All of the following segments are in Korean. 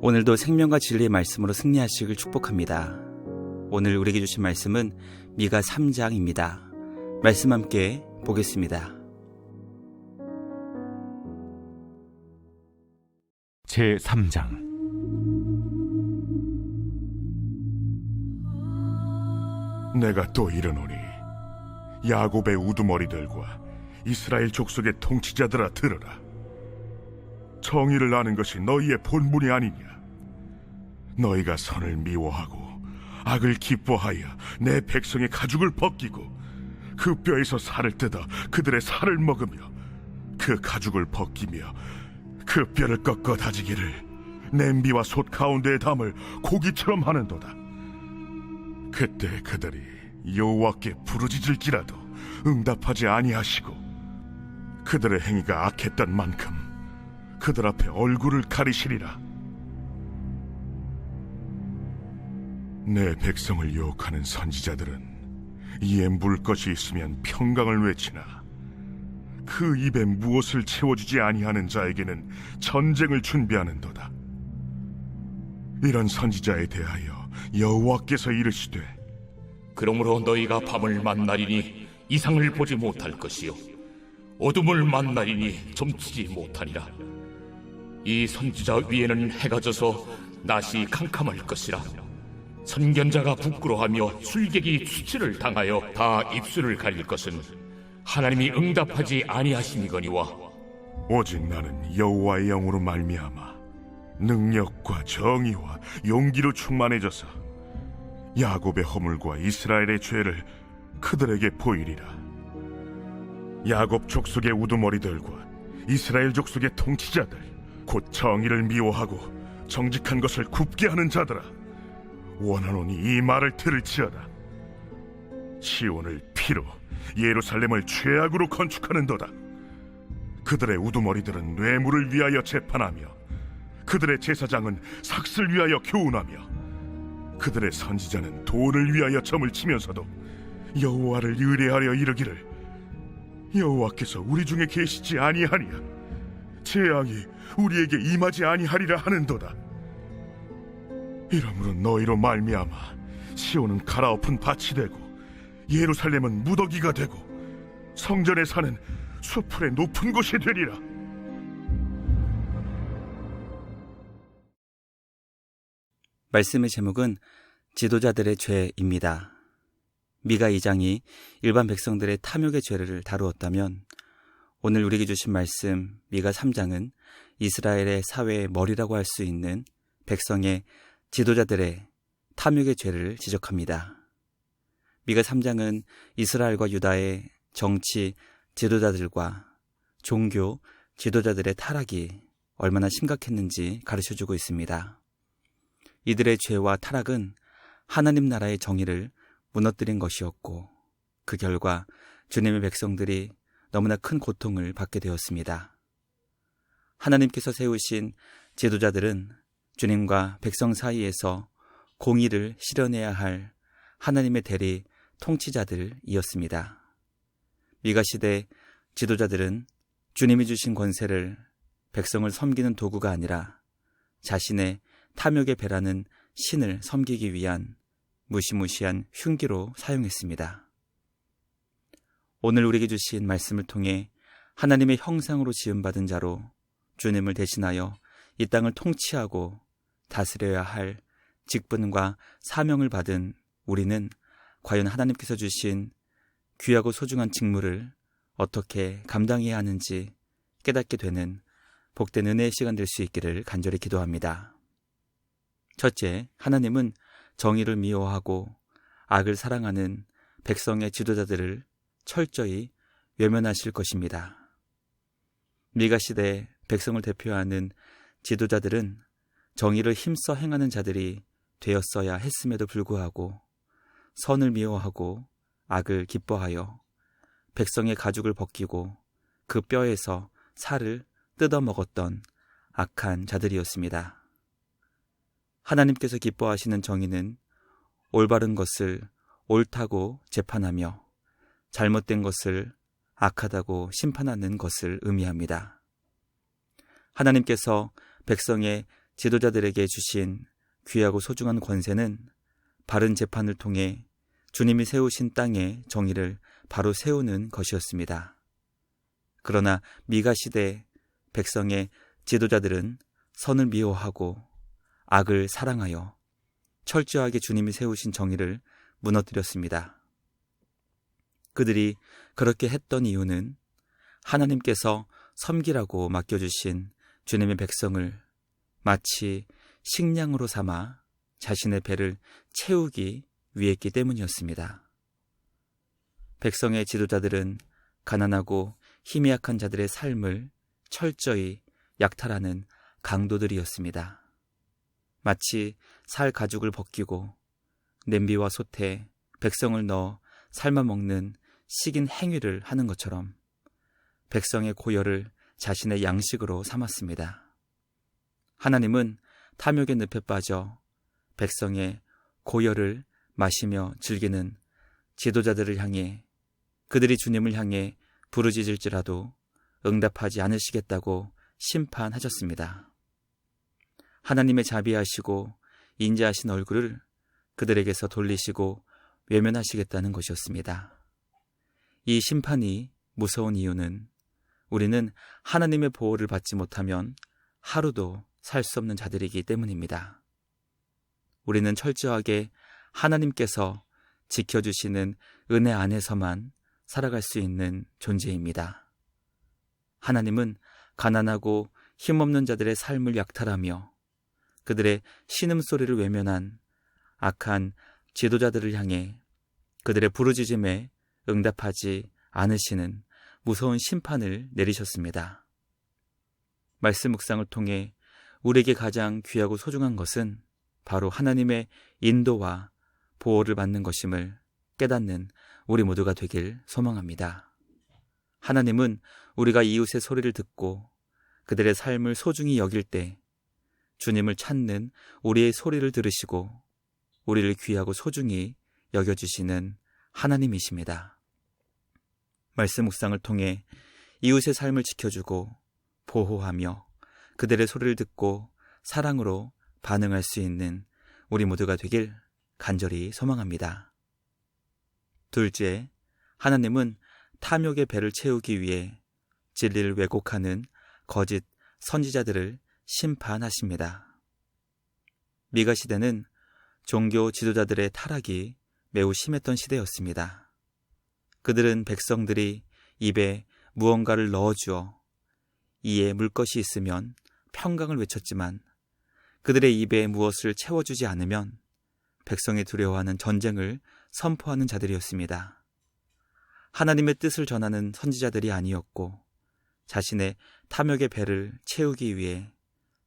오늘도 생명과 진리의 말씀으로 승리하시길 축복합니다. 오늘 우리에게 주신 말씀은 미가 3장입니다. 말씀 함께 보겠습니다. 제3장. 내가 또 이르노니 야곱의 우두머리들과 이스라엘 족속의 통치자들아 들으라. 정의를 아는 것이 너희의 본분이 아니냐. 너희가 선을 미워하고 악을 기뻐하여 내 백성의 가죽을 벗기고 그 뼈에서 살을 뜯어 그들의 살을 먹으며 그 가죽을 벗기며 그 뼈를 꺾어 다지기를 냄비와 솥 가운데에 담을 고기처럼 하는도다. 그때 그들이 여호와께 부르짖을지라도 응답하지 아니하시고 그들의 행위가 악했던 만큼 그들 앞에 얼굴을 가리시리라. 내 백성을 유혹하는 선지자들은 이에 물 것이 있으면 평강을 외치나 그 입에 무엇을 채워주지 아니하는 자에게는 전쟁을 준비하는도다. 이런 선지자에 대하여 여호와께서 이르시되 그러므로 너희가 밤을 만나리니 이상을 보지 못할 것이요 어둠을 만나리니 점치지 못하리라. 이 선지자 위에는 해가 져서 낮이 캄캄할 것이라. 선견자가 부끄러워하며 술객이 수치를 당하여 다 입술을 가릴 것은 하나님이 응답하지 아니하심이거니와 오직 나는 여호와의 영으로 말미암아 능력과 정의와 용기로 충만해져서 야곱의 허물과 이스라엘의 죄를 그들에게 보이리라. 야곱 족속의 우두머리들과 이스라엘 족속의 통치자들 곧 정의를 미워하고 정직한 것을 굽게 하는 자들아, 원하노니 이 말을 들을지어다. 시온을 피로 예루살렘을 죄악으로 건축하는도다. 그들의 우두머리들은 뇌물을 위하여 재판하며 그들의 제사장은 삭슬 위하여 교훈하며 그들의 선지자는 돈을 위하여 점을 치면서도 여호와를 의뢰하려 이르기를 여호와께서 우리 중에 계시지 아니하니야. 재앙이 우리에게 임하지 아니하리라 하는도다. 이러므로 너희로 말미암아 시온은 갈아엎은 밭이 되고 예루살렘은 무더기가 되고 성전에 사는 수풀의 높은 곳이 되리라. 말씀의 제목은 지도자들의 죄입니다. 미가 2장이 일반 백성들의 탐욕의 죄를 다루었다면 오늘 우리에게 주신 말씀 미가 3장은 이스라엘의 사회의 머리라고 할 수 있는 백성의 지도자들의 탐욕의 죄를 지적합니다. 미가 3장은 이스라엘과 유다의 정치 지도자들과 종교 지도자들의 타락이 얼마나 심각했는지 가르쳐주고 있습니다. 이들의 죄와 타락은 하나님 나라의 정의를 무너뜨린 것이었고 그 결과 주님의 백성들이 너무나 큰 고통을 받게 되었습니다. 하나님께서 세우신 지도자들은 주님과 백성 사이에서 공의를 실현해야 할 하나님의 대리 통치자들이었습니다. 미가 시대 지도자들은 주님이 주신 권세를 백성을 섬기는 도구가 아니라 자신의 탐욕의 배라는 신을 섬기기 위한 무시무시한 흉기로 사용했습니다. 오늘 우리에게 주신 말씀을 통해 하나님의 형상으로 지음받은 자로 주님을 대신하여 이 땅을 통치하고 다스려야 할 직분과 사명을 받은 우리는 과연 하나님께서 주신 귀하고 소중한 직무를 어떻게 감당해야 하는지 깨닫게 되는 복된 은혜의 시간 될 수 있기를 간절히 기도합니다. 첫째, 하나님은 정의를 미워하고 악을 사랑하는 백성의 지도자들을 철저히 외면하실 것입니다. 미가 시대 백성을 대표하는 지도자들은 정의를 힘써 행하는 자들이 되었어야 했음에도 불구하고 선을 미워하고 악을 기뻐하여 백성의 가죽을 벗기고 그 뼈에서 살을 뜯어먹었던 악한 자들이었습니다. 하나님께서 기뻐하시는 정의는 올바른 것을 옳다고 재판하며 잘못된 것을 악하다고 심판하는 것을 의미합니다. 하나님께서 백성의 지도자들에게 주신 귀하고 소중한 권세는 바른 재판을 통해 주님이 세우신 땅의 정의를 바로 세우는 것이었습니다. 그러나 미가 시대 백성의 지도자들은 선을 미워하고 악을 사랑하여 철저하게 주님이 세우신 정의를 무너뜨렸습니다. 그들이 그렇게 했던 이유는 하나님께서 섬기라고 맡겨주신 주님의 백성을 마치 식량으로 삼아 자신의 배를 채우기 위했기 때문이었습니다. 백성의 지도자들은 가난하고 힘이 약한 자들의 삶을 철저히 약탈하는 강도들이었습니다. 마치 살 가죽을 벗기고 냄비와 솥에 백성을 넣어 삶아먹는 식인 행위를 하는 것처럼 백성의 고열을 자신의 양식으로 삼았습니다. 하나님은 탐욕의 늪에 빠져 백성의 고열을 마시며 즐기는 지도자들을 향해 그들이 주님을 향해 부르짖을지라도 응답하지 않으시겠다고 심판하셨습니다. 하나님의 자비하시고 인자하신 얼굴을 그들에게서 돌리시고 외면하시겠다는 것이었습니다. 이 심판이 무서운 이유는 우리는 하나님의 보호를 받지 못하면 하루도 살 수 없는 자들이기 때문입니다. 우리는 철저하게 하나님께서 지켜주시는 은혜 안에서만 살아갈 수 있는 존재입니다. 하나님은 가난하고 힘없는 자들의 삶을 약탈하며 그들의 신음소리를 외면한 악한 지도자들을 향해 그들의 부르짖음에 응답하지 않으시는 무서운 심판을 내리셨습니다. 말씀 묵상을 통해 우리에게 가장 귀하고 소중한 것은 바로 하나님의 인도와 보호를 받는 것임을 깨닫는 우리 모두가 되길 소망합니다. 하나님은 우리가 이웃의 소리를 듣고 그들의 삶을 소중히 여길 때 주님을 찾는 우리의 소리를 들으시고 우리를 귀하고 소중히 여겨주시는 하나님이십니다. 말씀 묵상을 통해 이웃의 삶을 지켜주고 보호하며 그들의 소리를 듣고 사랑으로 반응할 수 있는 우리 모두가 되길 간절히 소망합니다. 둘째, 하나님은 탐욕의 배를 채우기 위해 진리를 왜곡하는 거짓 선지자들을 심판하십니다. 미가 시대는 종교 지도자들의 타락이 매우 심했던 시대였습니다. 그들은 백성들이 입에 무언가를 넣어주어 이에 물 것이 있으면 평강을 외쳤지만 그들의 입에 무엇을 채워주지 않으면 백성이 두려워하는 전쟁을 선포하는 자들이었습니다. 하나님의 뜻을 전하는 선지자들이 아니었고 자신의 탐욕의 배를 채우기 위해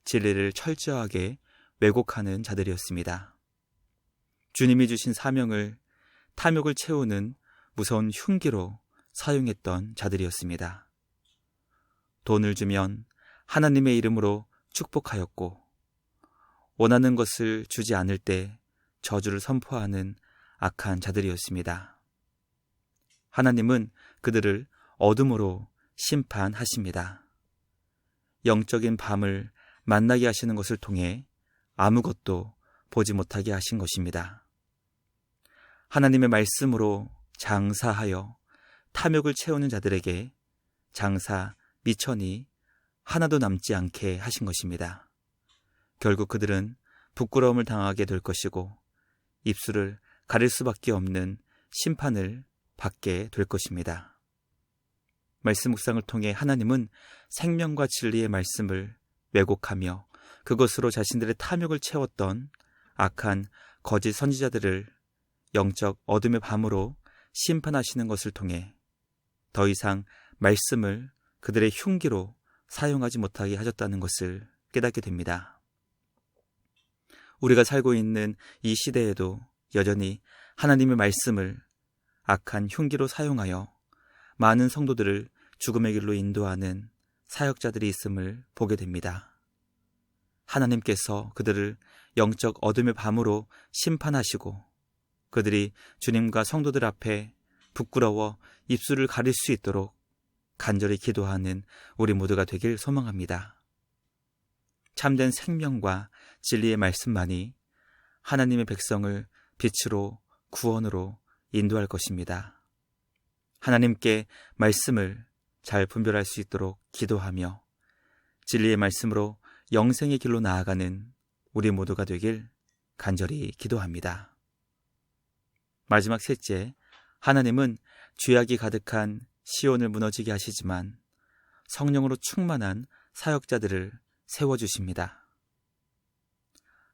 진리를 철저하게 왜곡하는 자들이었습니다. 주님이 주신 사명을 탐욕을 채우는 무서운 흉기로 사용했던 자들이었습니다. 돈을 주면 하나님의 이름으로 축복하였고 원하는 것을 주지 않을 때 저주를 선포하는 악한 자들이었습니다. 하나님은 그들을 어둠으로 심판하십니다. 영적인 밤을 만나게 하시는 것을 통해 아무것도 보지 못하게 하신 것입니다. 하나님의 말씀으로 장사하여 탐욕을 채우는 자들에게 장사 미천이 하나도 남지 않게 하신 것입니다. 결국 그들은 부끄러움을 당하게 될 것이고 입술을 가릴 수밖에 없는 심판을 받게 될 것입니다. 말씀 묵상을 통해 하나님은 생명과 진리의 말씀을 왜곡하며 그것으로 자신들의 탐욕을 채웠던 악한 거짓 선지자들을 영적 어둠의 밤으로 심판하시는 것을 통해 더 이상 말씀을 그들의 흉기로 사용하지 못하게 하셨다는 것을 깨닫게 됩니다. 우리가 살고 있는 이 시대에도 여전히 하나님의 말씀을 악한 흉기로 사용하여 많은 성도들을 죽음의 길로 인도하는 사역자들이 있음을 보게 됩니다. 하나님께서 그들을 영적 어둠의 밤으로 심판하시고 그들이 주님과 성도들 앞에 부끄러워 입술을 가릴 수 있도록 간절히 기도하는 우리 모두가 되길 소망합니다. 참된 생명과 진리의 말씀만이 하나님의 백성을 빛으로 구원으로 인도할 것입니다. 하나님께 말씀을 잘 분별할 수 있도록 기도하며 진리의 말씀으로 영생의 길로 나아가는 우리 모두가 되길 간절히 기도합니다. 마지막 셋째, 하나님은 죄악이 가득한 시온을 무너지게 하시지만 성령으로 충만한 사역자들을 세워주십니다.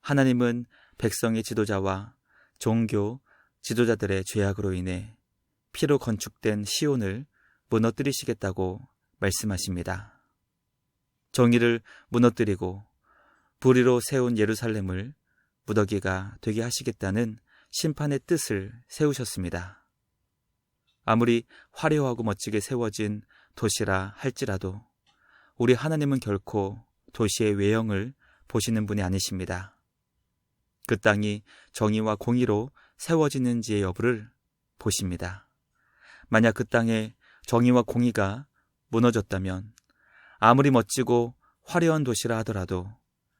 하나님은 백성의 지도자와 종교 지도자들의 죄악으로 인해 피로 건축된 시온을 무너뜨리시겠다고 말씀하십니다. 정의를 무너뜨리고 불의로 세운 예루살렘을 무더기가 되게 하시겠다는 심판의 뜻을 세우셨습니다. 아무리 화려하고 멋지게 세워진 도시라 할지라도 우리 하나님은 결코 도시의 외형을 보시는 분이 아니십니다. 그 땅이 정의와 공의로 세워지는지의 여부를 보십니다. 만약 그 땅에 정의와 공의가 무너졌다면 아무리 멋지고 화려한 도시라 하더라도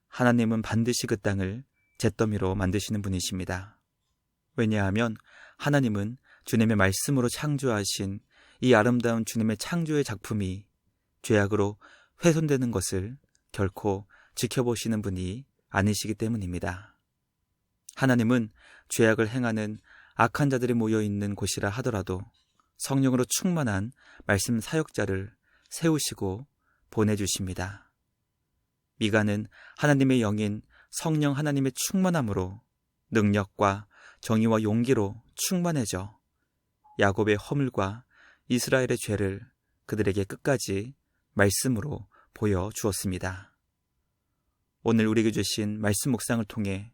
하나님은 반드시 그 땅을 잿더미로 만드시는 분이십니다. 왜냐하면 하나님은 주님의 말씀으로 창조하신 이 아름다운 주님의 창조의 작품이 죄악으로 훼손되는 것을 결코 지켜보시는 분이 아니시기 때문입니다. 하나님은 죄악을 행하는 악한 자들이 모여있는 곳이라 하더라도 성령으로 충만한 말씀 사역자를 세우시고 보내주십니다. 미가는 하나님의 영인 성령 하나님의 충만함으로 능력과 정의와 용기로 충만해져 야곱의 허물과 이스라엘의 죄를 그들에게 끝까지 말씀으로 보여주었습니다. 오늘 우리에게 주신 말씀 묵상을 통해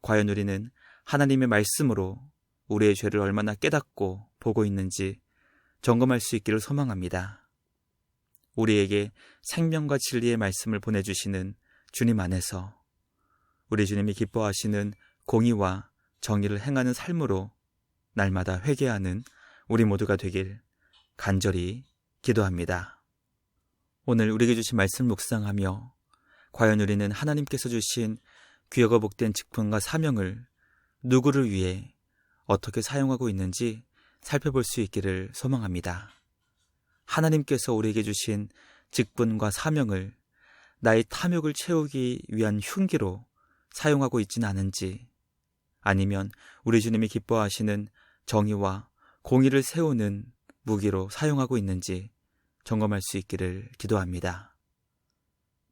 과연 우리는 하나님의 말씀으로 우리의 죄를 얼마나 깨닫고 보고 있는지 점검할 수 있기를 소망합니다. 우리에게 생명과 진리의 말씀을 보내주시는 주님 안에서 우리 주님이 기뻐하시는 공의와 정의를 행하는 삶으로 날마다 회개하는 우리 모두가 되길 간절히 기도합니다. 오늘 우리에게 주신 말씀 묵상하며 과연 우리는 하나님께서 주신 귀하고 복된 직분과 사명을 누구를 위해 어떻게 사용하고 있는지 살펴볼 수 있기를 소망합니다. 하나님께서 우리에게 주신 직분과 사명을 나의 탐욕을 채우기 위한 흉기로 사용하고 있지는 않은지, 아니면 우리 주님이 기뻐하시는 정의와 공의를 세우는 무기로 사용하고 있는지 점검할 수 있기를 기도합니다.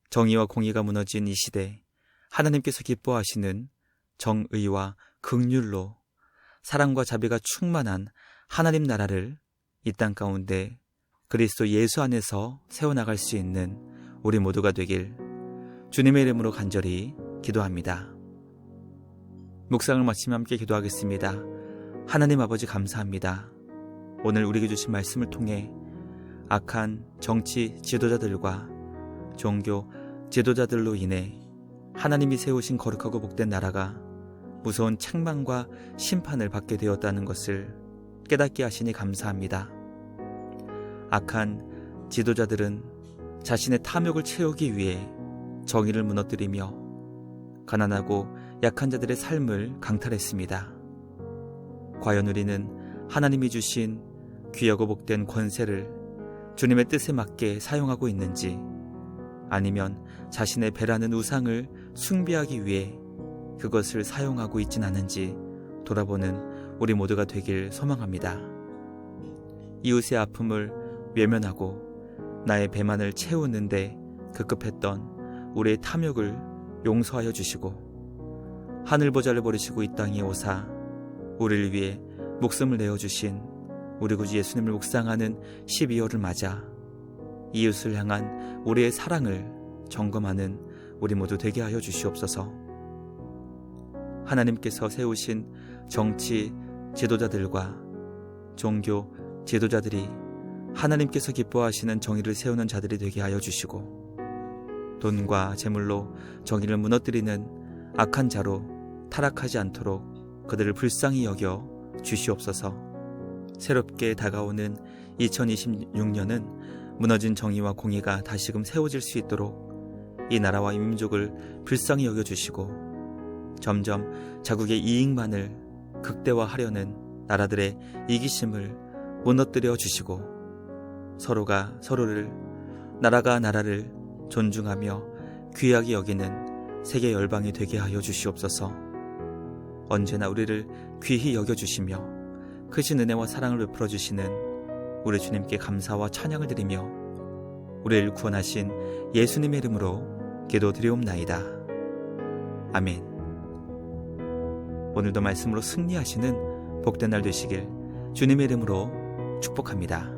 정의와 공의가 무너진 이 시대, 하나님께서 기뻐하시는 정의와 긍휼로 사랑과 자비가 충만한 하나님 나라를 이 땅 가운데 그리스도 예수 안에서 세워나갈 수 있는 우리 모두가 되길 주님의 이름으로 간절히 기도합니다. 묵상을 마치며 함께 기도하겠습니다. 하나님 아버지 감사합니다. 오늘 우리에게 주신 말씀을 통해 악한 정치 지도자들과 종교 지도자들로 인해 하나님이 세우신 거룩하고 복된 나라가 무서운 책망과 심판을 받게 되었다는 것을 깨닫게 하시니 감사합니다. 악한 지도자들은 자신의 탐욕을 채우기 위해 정의를 무너뜨리며 가난하고 약한 자들의 삶을 강탈했습니다. 과연 우리는 하나님이 주신 귀하고 복된 권세를 주님의 뜻에 맞게 사용하고 있는지, 아니면 자신의 배라는 우상을 숭배하기 위해 그것을 사용하고 있진 않은지 돌아보는 우리 모두가 되길 소망합니다. 이웃의 아픔을 외면하고 나의 배만을 채우는데 급급했던 우리의 탐욕을 용서하여 주시고 하늘 보좌를 버리시고 이 땅에 오사 우리를 위해 목숨을 내어주신 우리 구주 예수님을 묵상하는 12월을 맞아 이웃을 향한 우리의 사랑을 점검하는 우리 모두 되게 하여 주시옵소서. 하나님께서 세우신 정치 지도자들과 종교 지도자들이 하나님께서 기뻐하시는 정의를 세우는 자들이 되게 하여 주시고, 돈과 재물로 정의를 무너뜨리는 악한 자로 타락하지 않도록 그들을 불쌍히 여겨 주시옵소서. 새롭게 다가오는 2026년은 무너진 정의와 공의가 다시금 세워질 수 있도록 이 나라와 이 민족을 불쌍히 여겨주시고 점점 자국의 이익만을 극대화하려는 나라들의 이기심을 무너뜨려 주시고 서로가 서로를, 나라가 나라를 존중하며 귀하게 여기는 세계 열방이 되게 하여 주시옵소서. 언제나 우리를 귀히 여겨주시며 크신 은혜와 사랑을 베풀어 주시는 우리 주님께 감사와 찬양을 드리며 우리를 구원하신 예수님의 이름으로 기도드리옵나이다. 아멘. 오늘도 말씀으로 승리하시는 복된 날 되시길 주님의 이름으로 축복합니다.